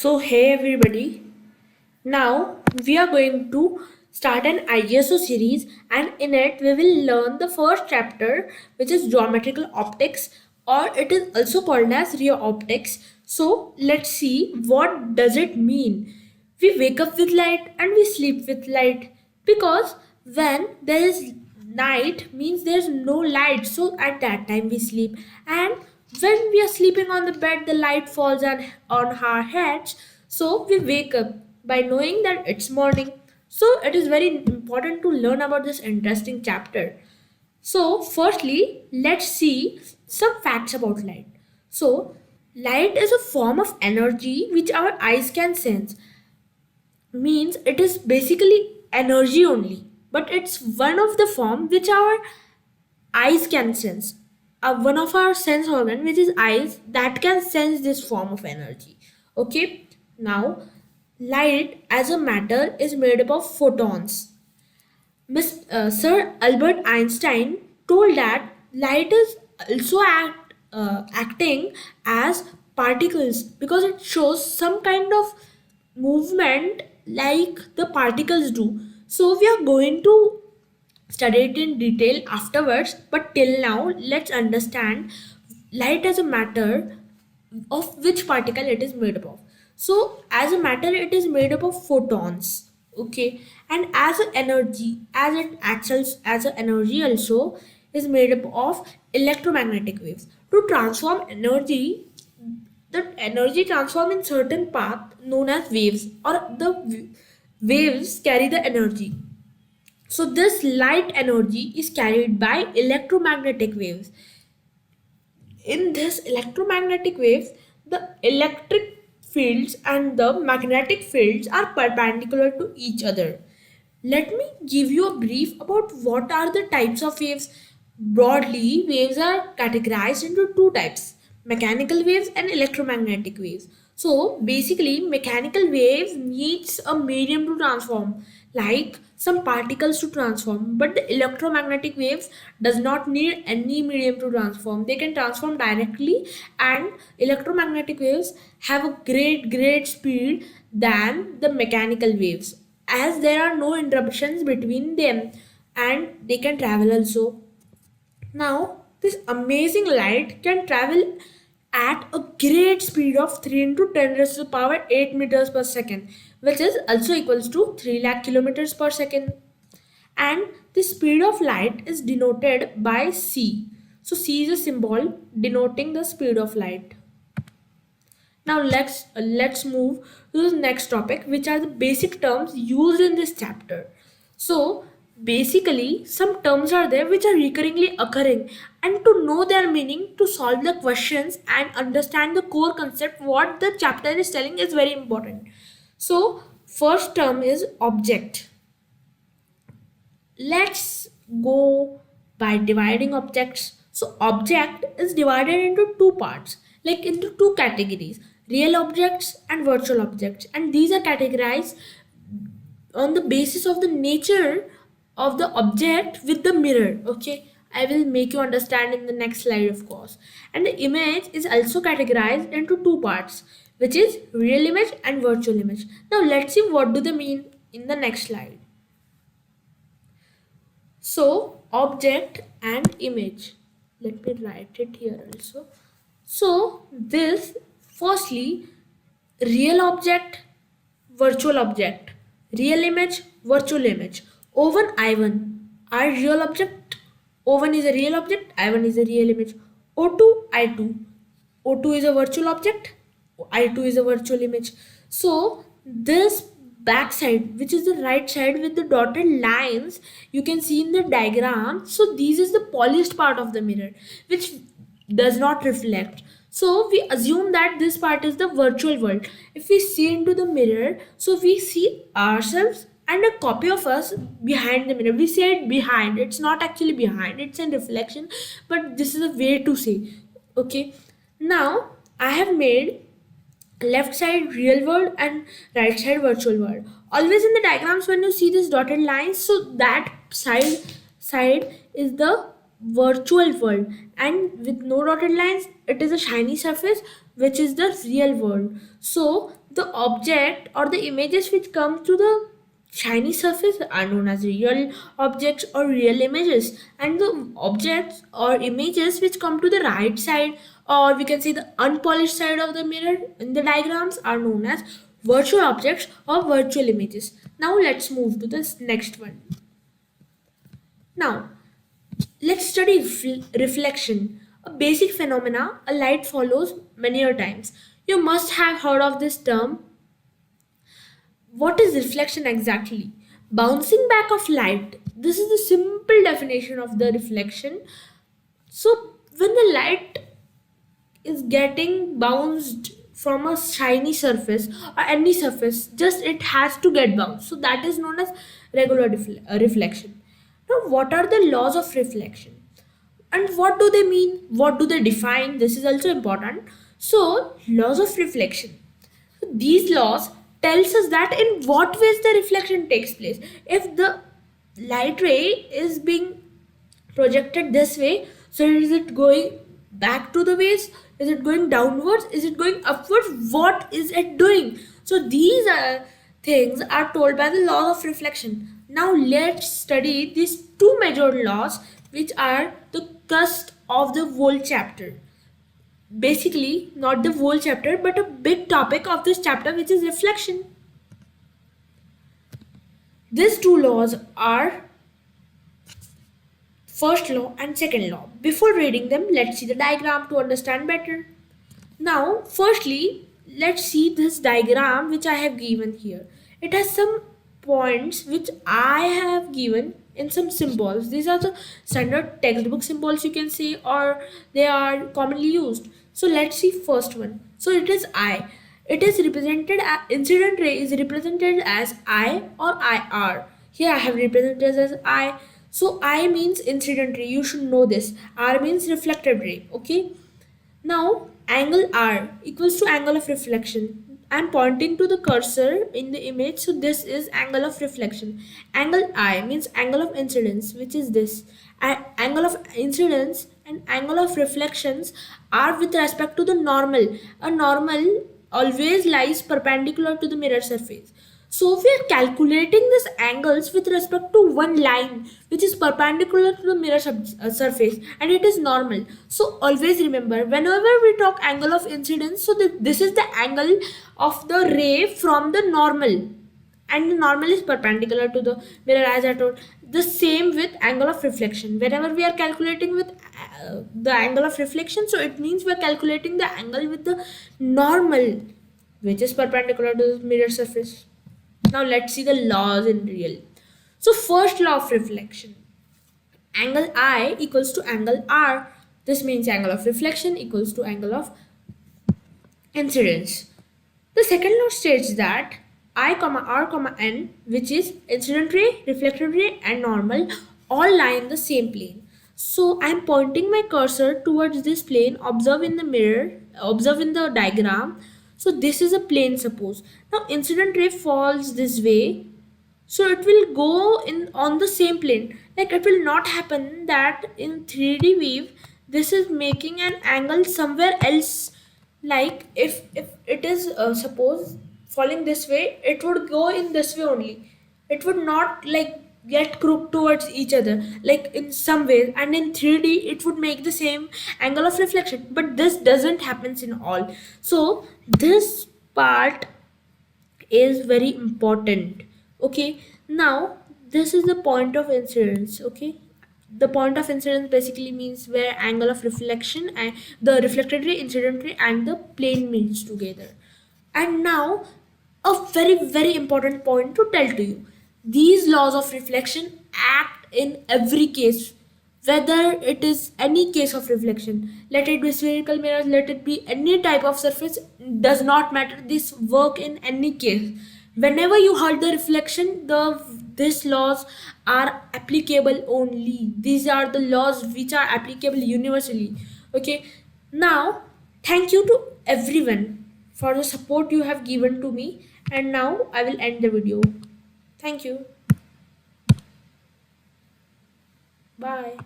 So, hey everybody, now we are going to start an Ijso series, and in it we will learn the first chapter, which is Geometrical Optics, or it is also called as Real Optics. So, let's see what does it mean. We wake up with light and we sleep with light because when there is night means there's no light, so at that time we sleep, and when we are sleeping on the bed the light falls on our heads, so we wake up by knowing that it's morning. So it is very important to learn about this interesting chapter. So firstly, let's see some facts about light. So light is a form of energy which our eyes can sense, means it is basically energy only, but it's one of the form which our eyes can sense. One of our sense organ, which is eyes, that can sense this form of energy. Okay, now light as a matter is made up of photons. Sir Albert Einstein told that light is also acting as particles because it shows some kind of movement like the particles do. So we are going to study it in detail afterwards, but till now let's understand light as a matter, of which particle it is made up of. So as a matter it is made up of photons, okay, and as an energy, as it acts as an energy also, is made up of electromagnetic waves. To transform energy, the energy transform in certain path known as waves, or the waves carry the energy. So this light energy is carried by electromagnetic waves. In this electromagnetic waves, the electric fields and the magnetic fields are perpendicular to each other. Let me give you a brief about what are the types of waves. Broadly, waves are categorized into two types: mechanical waves and electromagnetic waves. So basically, mechanical waves needs a medium to transform, like some particles to transform, but the electromagnetic waves does not need any medium to transform. They can transform directly, and electromagnetic waves have a great speed than the mechanical waves, as there are no interruptions between them, and they can travel also. Now, this amazing light can travel at a great speed of 3 into 10 raised to the power 8 meters per second, which is also equals to 3 lakh kilometers per second. And the speed of light is denoted by c. So c is a symbol denoting the speed of light. Now let's move to the next topic, which are the basic terms used in this chapter. So basically, some terms are there which are recurringly occurring, and to know their meaning, to solve the questions and understand the core concept what the chapter is telling is very important. So first term is object. Let's go by dividing objects. So object is divided into two parts, like into two categories: real objects and virtual objects, and these are categorized on the basis of the nature of the object with the mirror. Okay, I will make you understand in the next slide, of course. And the image is also categorized into two parts, which is real image and virtual image. Now let's see what do they mean in the next slide. So object and image, let me write it here also. So this, firstly, real object, virtual object, real image, virtual image. O1, I1 are real object. O1 is a real object, I1 is a real image. O2, I2. O2 is a virtual object, I2 is a virtual image. So this back side, which is the right side with the dotted lines, you can see in the diagram. So this is the polished part of the mirror which does not reflect. So we assume that this part is the virtual world. If we see into the mirror, so we see ourselves and a copy of us behind the mirror. We say it behind, it's not actually behind, it's in reflection, but this is a way to say. Okay, now I have made left side real world and right side virtual world. Always in the diagrams when you see this dotted lines, so that side is the virtual world, and with no dotted lines it is a shiny surface, which is the real world. So the object or the images which come to the shiny surface are known as real objects or real images, and the objects or images which come to the right side, or we can say the unpolished side of the mirror in the diagrams, are known as virtual objects or virtual images. Now let's move to this next one. Now let's study reflection, a basic phenomena a light follows many a times. You must have heard of this term. What is reflection exactly? Bouncing back of light. This is the simple definition of the reflection. So when the light is getting bounced from a shiny surface or any surface, just it has to get bounced. So that is known as regular reflection. Now, what are the laws of reflection? And what do they mean? What do they define? This is also important. So laws of reflection, these laws tells us that in what ways the reflection takes place. If the light ray is being projected this way, so is it going back to the base, is it going downwards, is it going upwards, what is it doing? So these things are told by the law of reflection. Now let's study these two major laws, which are the crust of the whole chapter. Basically not the whole chapter, but a big topic of this chapter, which is reflection. These two laws are first law and second law. Before reading them, let's see the diagram to understand better. Now, firstly, let's see this diagram which I have given here. It has some points which I have given in some symbols. These are the standard textbook symbols, you can say, or they are commonly used. So let's see first one. So it is I. It is represented as incident ray is represented as I or IR. Here I have represented as I. So I means incident ray. You should know this. R means reflected ray. Okay. Now angle R equals to angle of reflection. I'm pointing to the cursor in the image, so this is angle of reflection. Angle I means angle of incidence, which is this. Angle of incidence and angle of reflections are with respect to the normal. A normal always lies perpendicular to the mirror surface. So we are calculating these angles with respect to one line which is perpendicular to the mirror surface, and it is normal. So always remember, whenever we talk angle of incidence, so this is the angle of the ray from the normal, and the normal is perpendicular to the mirror, as I told. The same with angle of reflection. Whenever we are calculating with the angle of reflection, so it means we are calculating the angle with the normal which is perpendicular to the mirror surface. Now let's see the laws in real. So first law of reflection, angle I equals to angle R. This means angle of reflection equals to angle of incidence. The second law states that I comma R comma N, which is incident ray, reflected ray and normal, all lie in the same plane. So I am pointing my cursor towards this plane. Observe in the mirror, observe in the diagram. So this is a plane, suppose. Now incident ray falls this way, so it will go in on the same plane. Like it will not happen that in 3D weave this is making an angle somewhere else. Like if it is suppose falling this way, it would go in this way only. It would not like get crooked towards each other like in some ways, and in 3D it would make the same angle of reflection, but this doesn't happens in all. So this part is very important. Okay, now this is the point of incidence. Okay, the point of incidence basically means where angle of reflection and the reflected ray, incident ray and the plane meets together. And now a very important point to tell to you, these laws of reflection act in every case, whether it is any case of reflection, let it be spherical mirrors, let it be any type of surface, does not matter, this work in any case. Whenever you heard the reflection, these laws are applicable only. These are the laws which are applicable universally. Okay, now thank you to everyone for the support you have given to me, and now I will end the video. Thank you. Bye.